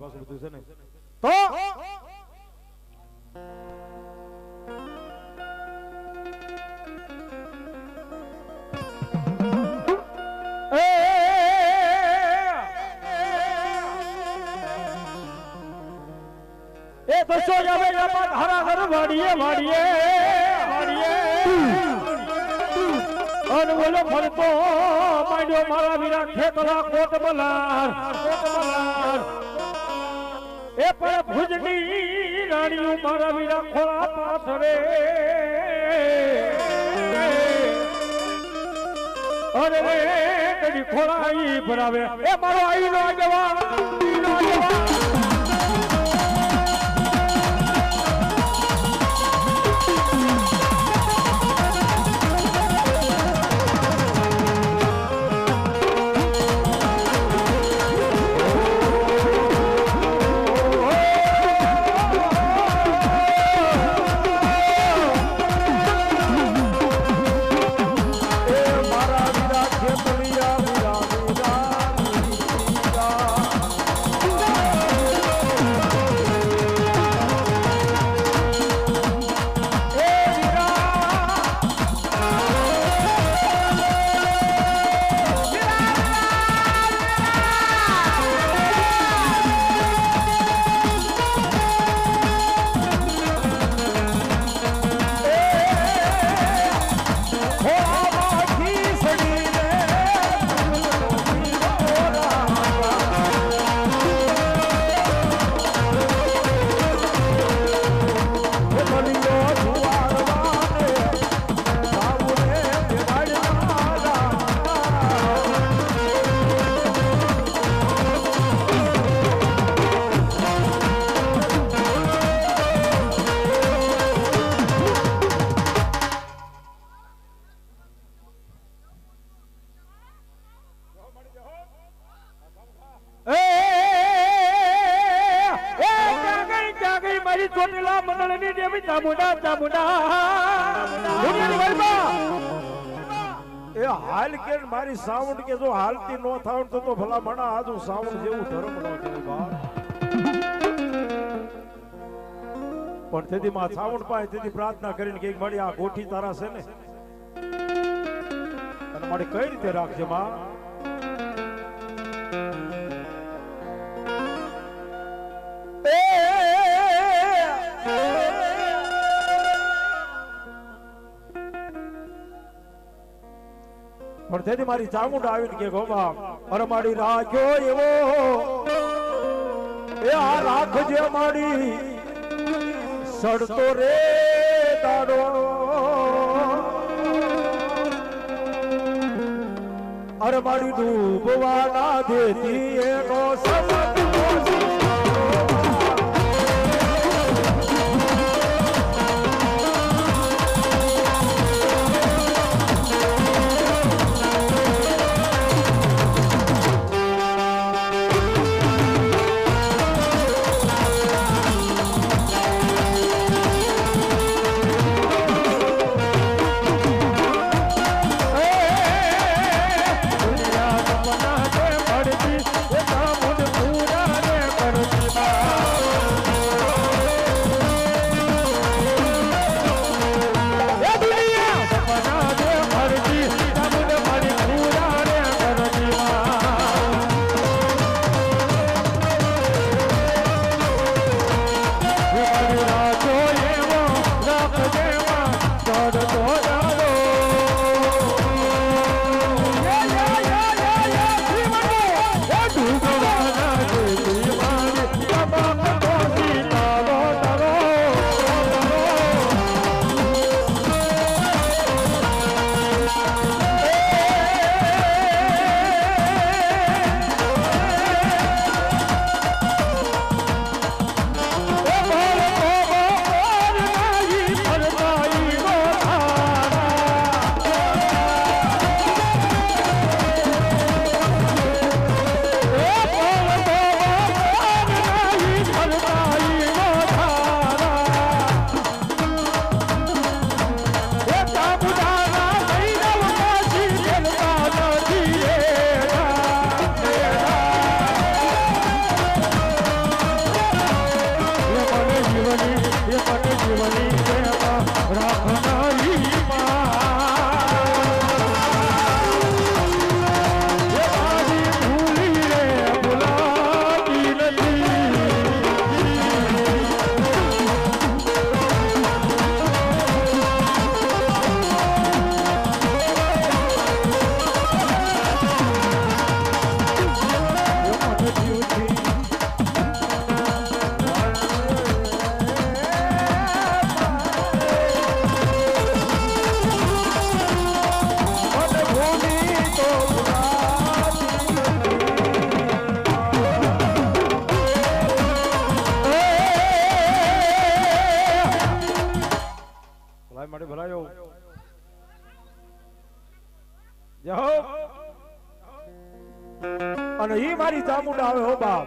બધું છે ને તો એ દસો જાવે જાપા હારા ઘર વાડીએ વાડીએ વાડીએ અન બોલો ફરતો માંડ્યો મારા વીરા ખેતલા કોટ બલાર એ પણ ભુજની રાણીઓ મારા વીરા ખોળા પાથરે અરે રે કદી ખોળા ઈ ભરાવે એ મારો આઈ નો જવાન મારી સાઉન્ડ કે જો હાલતી નો થાવ તો ભલા મણા આજુ સાઉન્ડ જેવું ધર્મ નો કેવું પણ તેથી માં સાઉન્ડ પાય તેથી પ્રાર્થના કરીને કે મારી આ ગોઠી તારા છે ને અને મારે કઈ રીતે રાખજે માં પણ તેથી મારી ચામુંડ આવીને કે ગોબા અરે મારી રાખ્યો એવો એ આ રાખજે મારી સડતો રે તારો અરે મારી ડૂબવા ના દેતી એનો સમજ અને ઈ મારી ચામુંડા આવે હો બાપ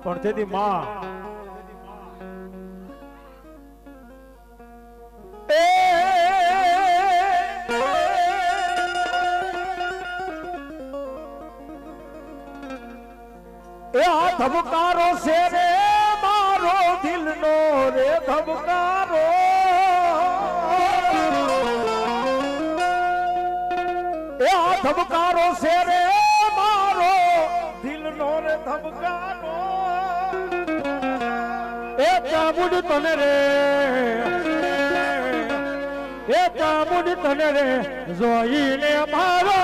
પણ તેથી માં એ આ ધબકારો છે રે મારો દિલનો રે ધબકારો એ આ ધબકારો છે રે મારો દિલનો રે ધબકારો એ ચામુંડ તને રે એ ચામુંડ તને રે જોઈને મારો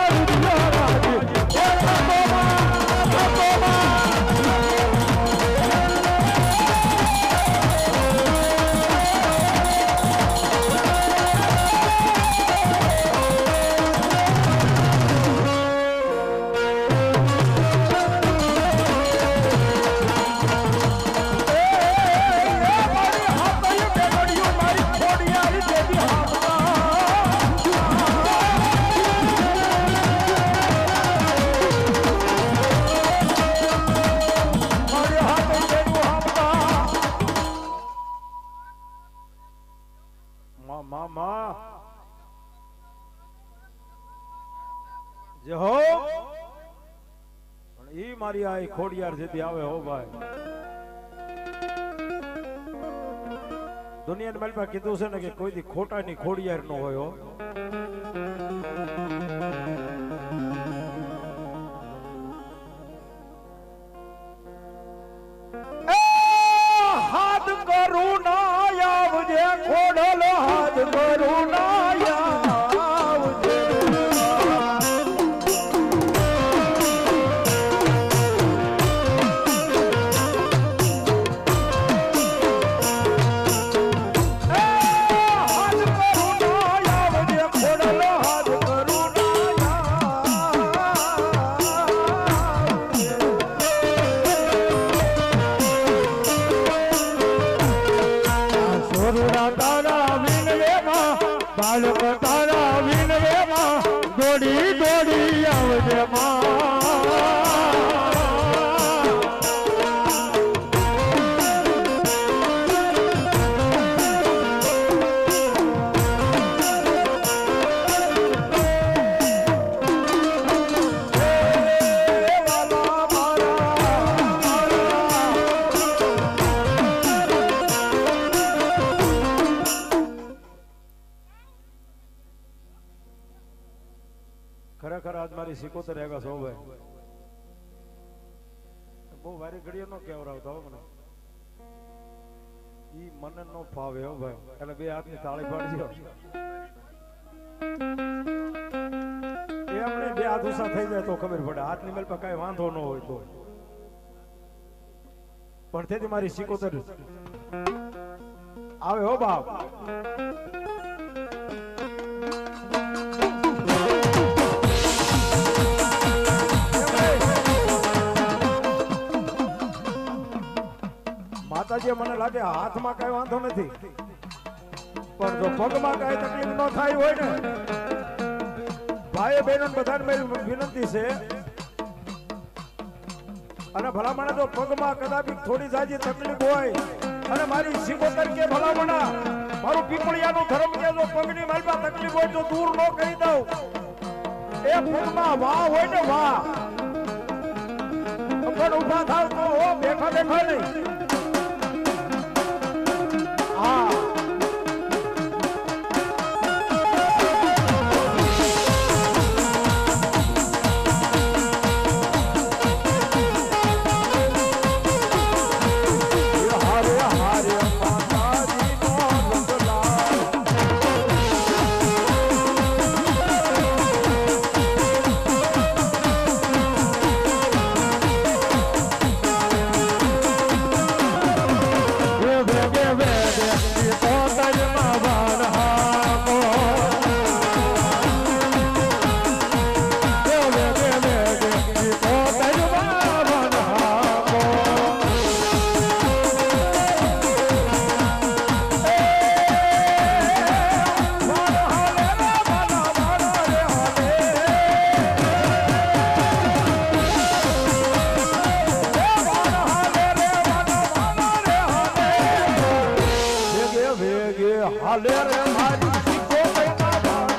મારી આ ખોડિયાર જેથી આવે હો ભાઈ દુનિયાની માલમાં કીધું છે ને કે કોઈ દી ખોટાની ખોડિયાર નો હોય હો હાથ કરું ના આવજે ખોડલો હાથ કરું ના બાળક તારા વિનવેમાં દોડી દોડી આવજે ખરેખર આજ મારી સિકોતર આવ્યા છો ભાઈ બહુ વારી ઘડીએ નો કેવરાવતા હો મને ઈ મને નો ફાવે હો ભાઈ એટલે બે હાથની તાળી પાડજો એમને બે હાથ ઉષા થઈ જાય તો ખબર પડે હાથની મેલ પર કઈ વાંધો ન હોય તો પણ તેથી મારી સિકોતર આવે હો બાપ માતાજી મને લાગે હાથમાં કઈ વાંધો નથી પણ જો પગમાં કઈ તકલીફ ન થાય હોય ને ભાઈ બહેનો બધાને મારી વિનંતી છે અને ભલામણા જો પગમાં કદાચ થોડી જાજી તકલીફ હોય અને મારી સિકોતર કે ભલામણા મારું પીપળિયાનું ધર્મ કે જો પગની માલમાં તકલીફ હોય તો દૂર ન કરી દઉં એ પગમાં વાહ હોય ને વાહ પણ ઉભા થાવ તો બેઠા બેઠા નહીં હાલે રે મારી સિકોતરના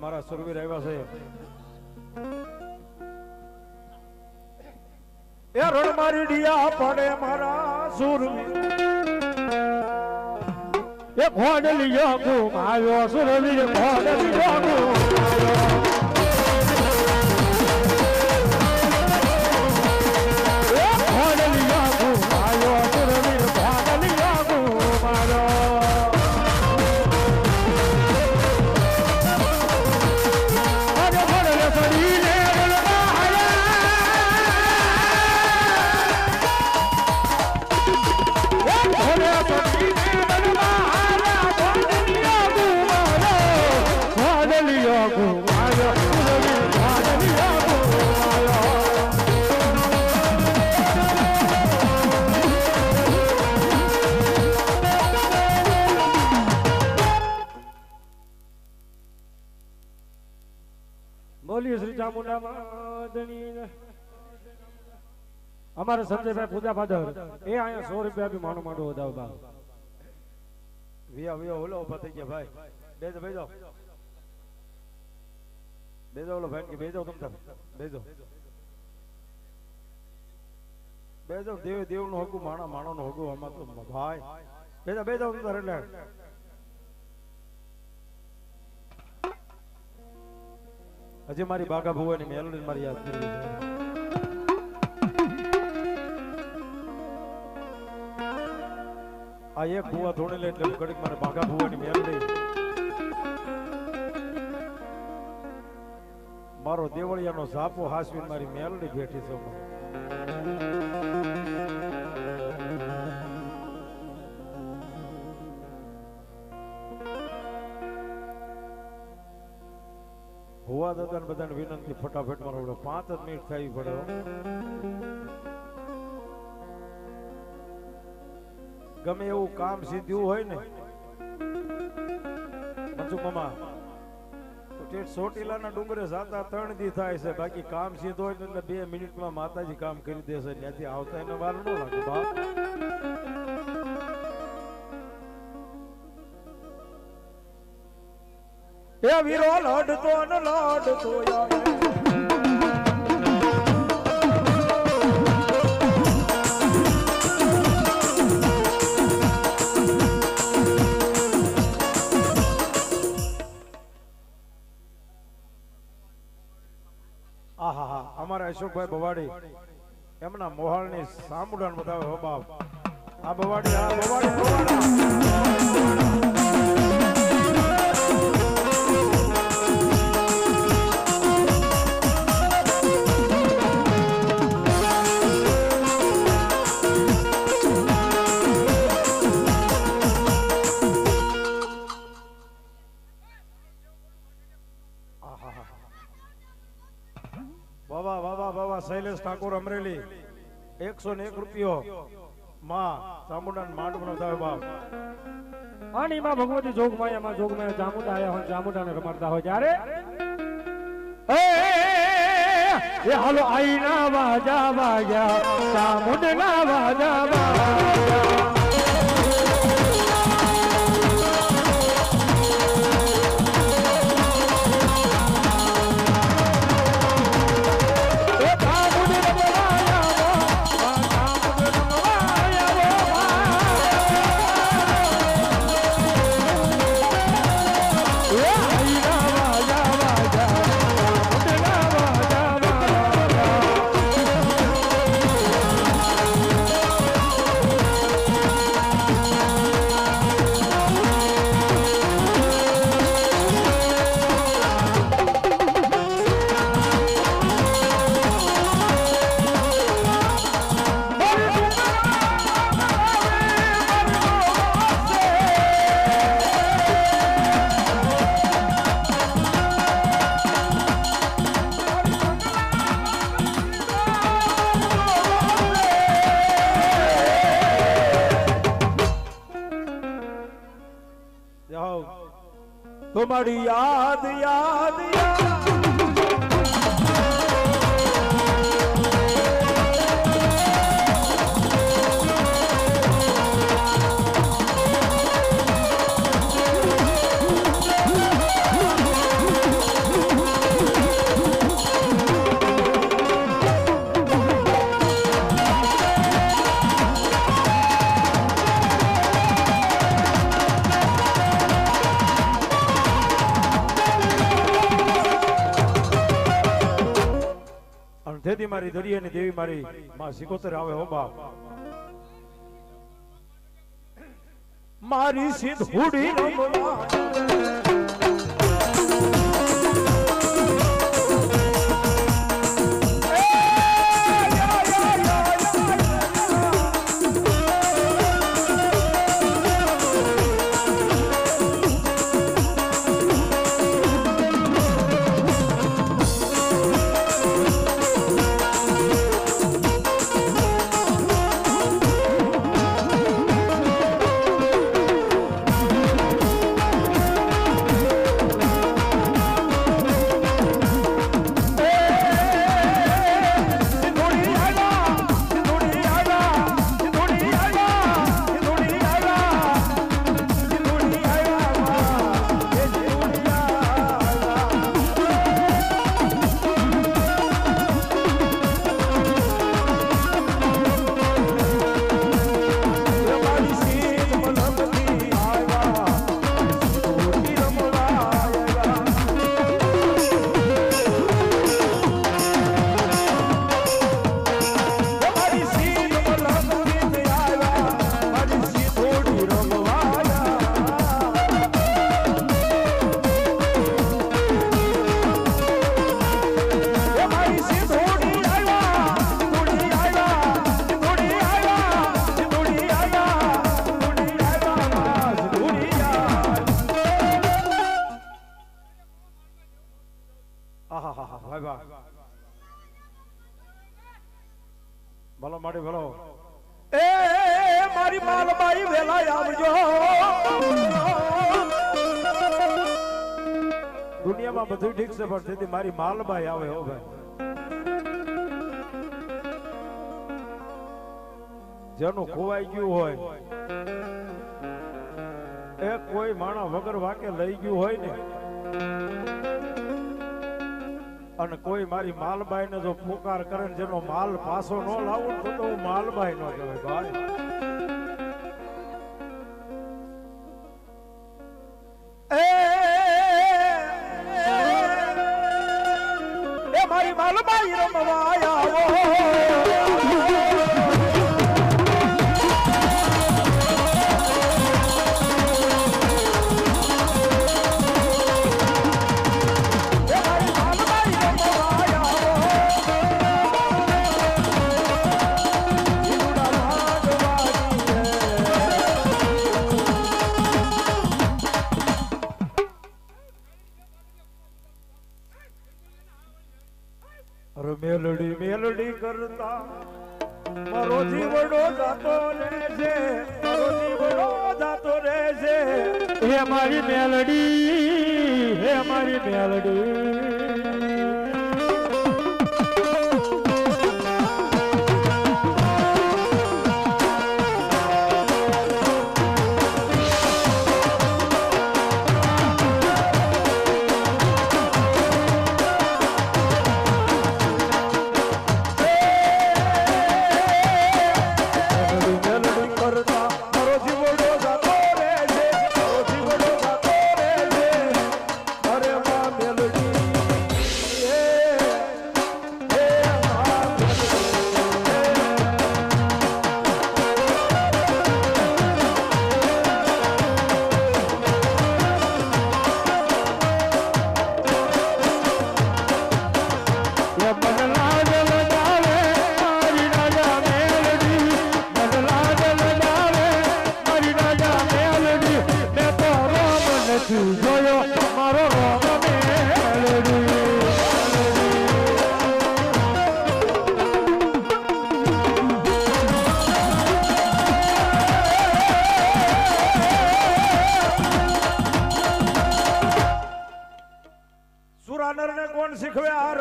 મારા સુરવીર આવ્યા છે એ રણ મારી ડિયા પડે મારા સુરવીર એ ઘોડલિયો ઘુમાયો સુરવીર ઘોડલિયો ઘુમાયો બોલીએ શ્રી ચામુંડા માદની અમારા સંજયભાઈ પૂજા ફાધર એ અહીંયા 100 રૂપિયા બી માનો માંડો વધાવ બા વિયા ઓલો ઉભા થઈ ગયા ભાઈ બેજો ઓલો ભાઈ કે બેજો તમ તાર બેજો દેવ નું હગું માણો નું હગું આમાં તો ભાઈ બેજો તમ તાર એટલે હજી મારી બાગા ભુવાની મેલડી મારી યાદ કરી આ એક ભુવા ધોણી લે એટલે ઘડીક મારે બાગા ભુવાની મેલડી મારો દેવળિયાનો ઝાપો હાસવીને મારી મેલડી બેઠી છે ભુવા દાદાને બધાને વિનંતી ફટાફટ મારો 5 મિનિટ થઈ પડે ગમે એવું કામ સીધ્યું હોય ને મનસુખ મામા તો ટેટ સોટીલાના ડુંગરે જાતા 3 દી થાય છે બાકી કામ સીધો હોય એટલે 2 મિનિટમાં માતાજી કામ કરી દેશે ત્યાંથી આવતા એને વાર ન લાગે બાપ એ વીરો લડતો ને લડતો આવે અમારા અશોકભાઈ બવાડી એમના મોહાળની સામુડાન બતાવે હો બાપ આ બવાડી બાબા શૈલેષ ઠાકોર અમરેલી 101 રૂપિયો માં ચામુંડા માંડ બનાવતા બાપ આની માં ભગવતી જોગમાયામાં ચામુંડા આયા હોય ચામુંડાને રમાડતા હોય ત્યારે એ હાલો આઈના વાજા વાગ્યા ચામુંડના વાજા વાગ્યા તમારી યાદ યાદ યાદ દેદી મારી દરિયાની દેવી મારી માં સિકોતર આવે હો બાપ મારી સિંધુડી રમવા ભલો માડી ભલો એ મારી માલબાઈ વેલા આવજો દુનિયામાં બધું ઠીક છે પણ તેથી મારી માલબાઈ આવે હો ભાઈ જેનું ખોવાઈ ગયું હોય એ કોઈ માણા વગર વાકે લઈ ગયું હોય ને અને કોઈ મારી માલબાઈ ને જો પુકાર કરે ને જેનો માલ પાછો ન લાવું તો હું માલબાઈ નો કહેવાય ભાઈ એ મારી માલબાઈ રમવા આવો મેલડી મેલડી કરતા મારો જીવડો જાતો રહેશે મારો જીવડો જાતો રહેશે હે મારી મેલડી હે મારી મેલડી મેલડી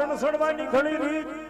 રણ સડવાની ઘણી રીત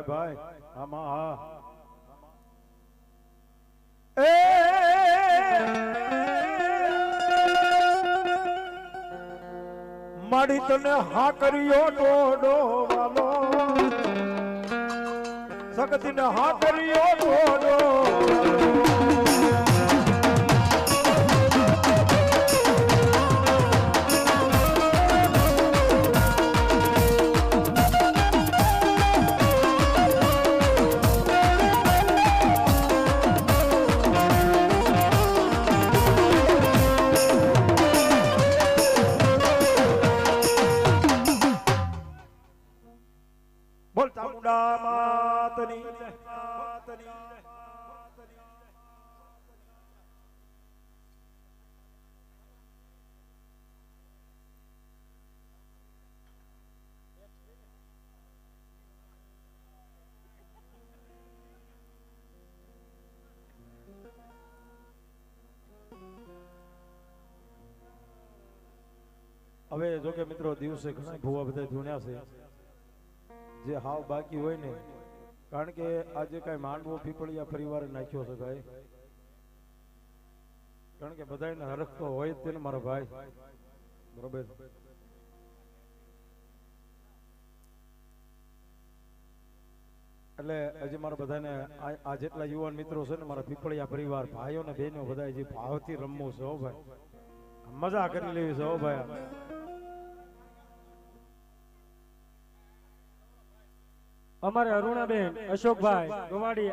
ભાઈ આમાં હા એ માડી તને હા કર્યો ડોડો વાલો સગતીને હા કર્યો ડોડો હવે જો કે મિત્રો દિવસે ઘણા ભૂવા બધા ધૂણ્યા છે જે હાવ બાકી હોય ને કારણ કે આજે કઈ માંડવો પીપળિયા પરિવારે નાખ્યો છે ભાઈ કારણ કે બધાને હરખ તો હોય જ તે ને મારા ભાઈ બરોબર એટલે હજી મારા બધાને આ જેટલા યુવાન મિત્રો છે ને મારા પીપળિયા પરિવાર ભાઈઓ ને બહેનો બધા જે ભાવથી રમવું છે હો ભાઈ મજા કરી લેવી છે હો ભાઈ અમારે અરુણાબેન અશોકભાઈ ગવાડી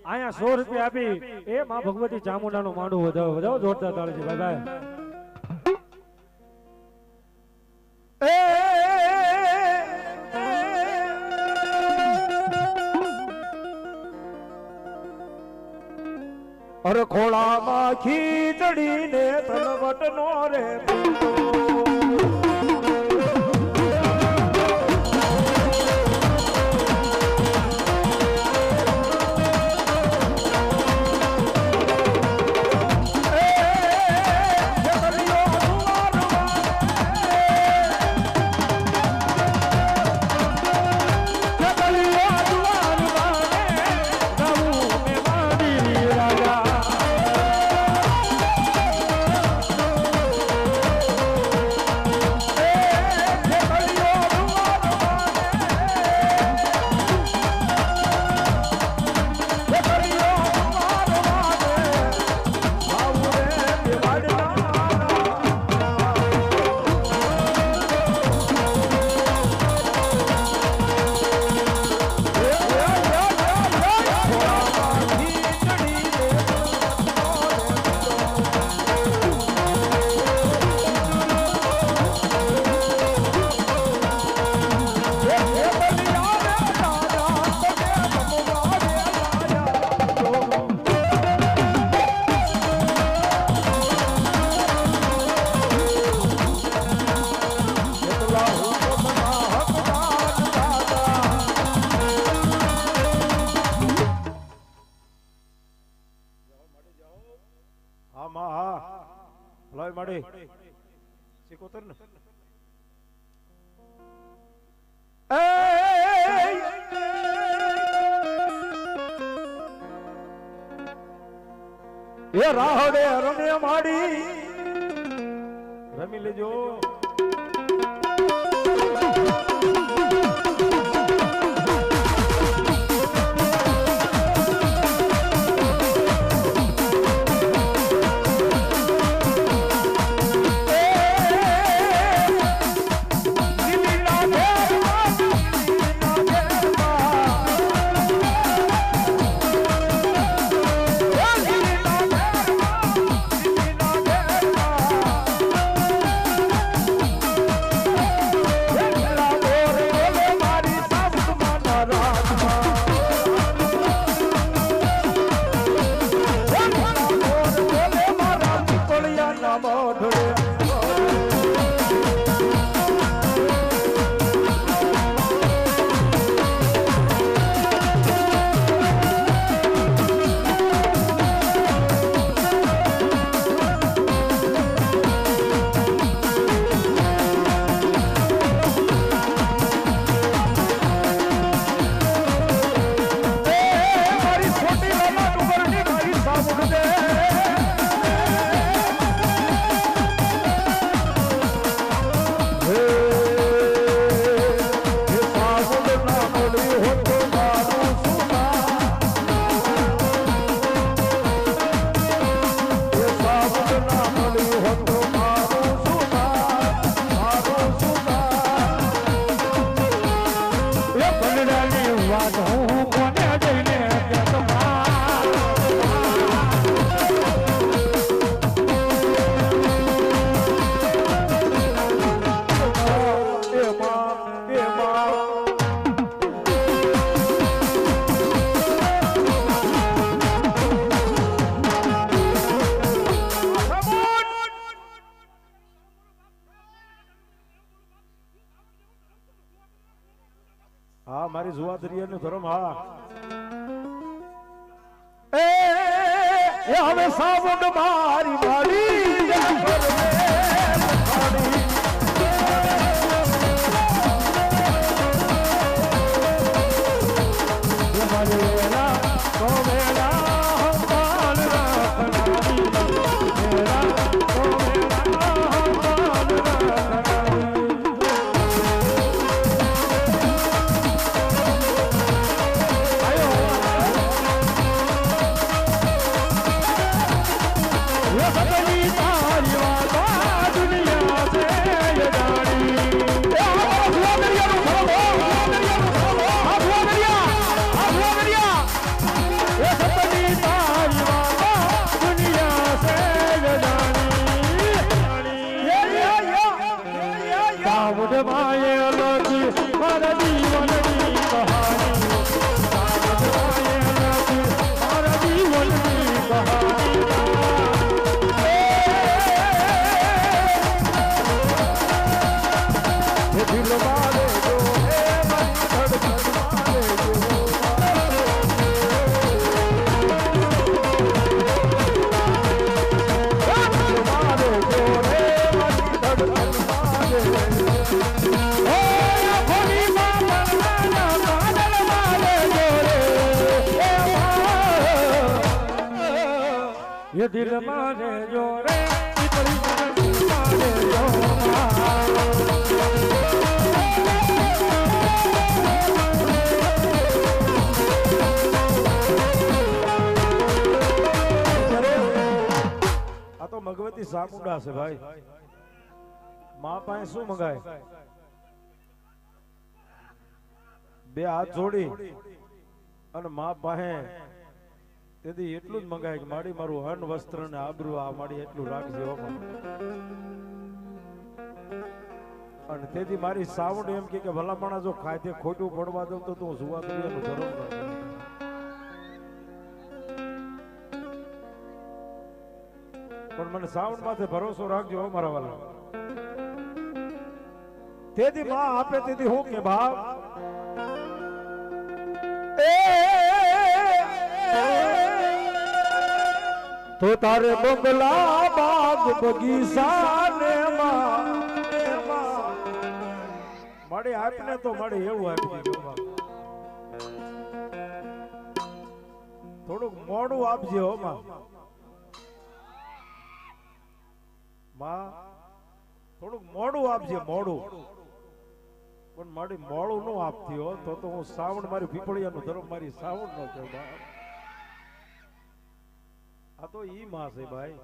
અહીંયા 100 રૂપિયા આપી એ માં ભગવતી ચામુંડાનું માંડું વધાવો જોરદાર તાળીથી ભાઈ અરે ખોળામાં ખીચડીને તલવટ નો રે એ રાહડે રમે માડી રમી લેજો મારી જુવાદરીયાનો ધર્મ હા એ હવે સાવડ મારી મારી ये दिल मारे जो रे पीपड़ी मारे जो આ તો ભગવતી સામુંડા છે ભાઈ માં પાસે શું મંગાય બે હાથ જોડી અને માં પાસે તેથી એટલું જ મંગાય કે માડી મારું અન્ન વસ્ત્ર ને આબરૂ આ માડી એટલું રાખજો અને તેથી મારી સાવડ એમ કે ભલામણા જો ખાતે ખોટું પડવા દઉં તો તું જુવાદરીયાનું ધર્મ ન પણ મને સાવડ માથે ભરોસો રાખજો મારા વાલા તેથી માં આપે તેથી હું કે ભાવ तो तारे बंगला बाग बगीचा ने माड़े आपने तो माड़े એવું આપી દીધું થોડુંક મોડું આપજે હો માં થોડુંક મોડું આપજે મોડું પણ મારી મોડું નો આપતી હો તો હું સાવણ મારી પીપળિયાનું ધર્મ મારી સાવણ નો કહું આ તો ઈ માં છે ભાઈ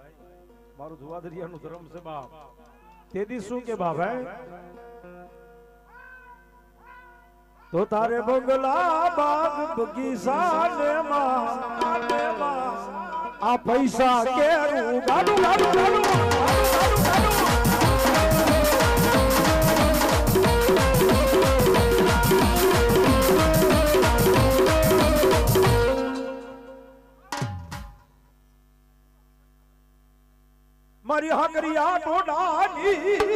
મારું જુવાદરીયાનું ધર્મ છે બાપ તેથી શું કે બાપ હે તો તારે બંગલા બાગ બગીચા ને આ પૈસા કેરું ગાડું ગાડું ગાડું મારી હાકરિયા ટોડાની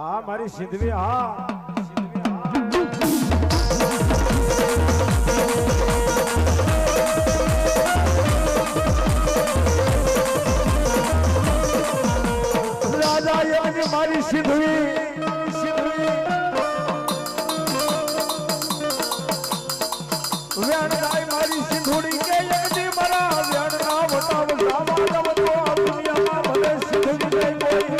આ મારી સિંધવી હા રાજા યજ્ઞ મારી સિંધવી વ્યાણદાય મારી સિંધુડી કે યજ્ઞ મારા વ્યાણના વટાવ સામા જવતો આ દુનિયામાં ભલે સિંધુડી કોઈ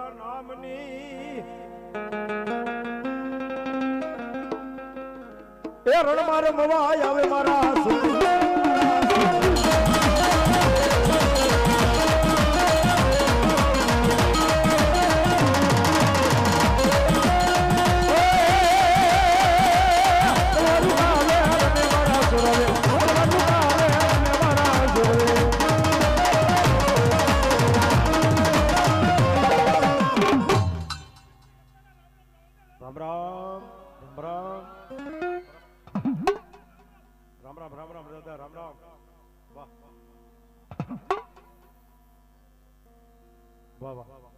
મારા નામની એ રણ મારે મવાય આવે મારા રામ દાદા રામ રામ વાહ વાહ વાહ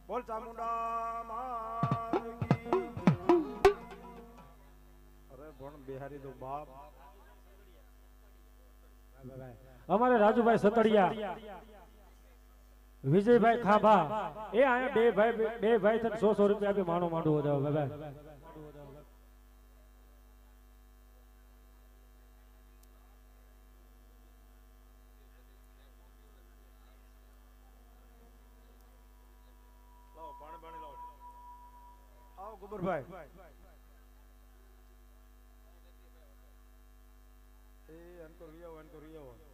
બોલ ચામુંડા માત કી અરે ભણ બિહારી દો બાપ અમારે રાજુભાઈ સતડિયા વિજયભાઈ ખાભા એ આયા બે ભાઈ તને 100 રૂપિયા આપી માનો માંડવો જાવ બાબા ગુબરભાઈ એ અનકો રિયાવો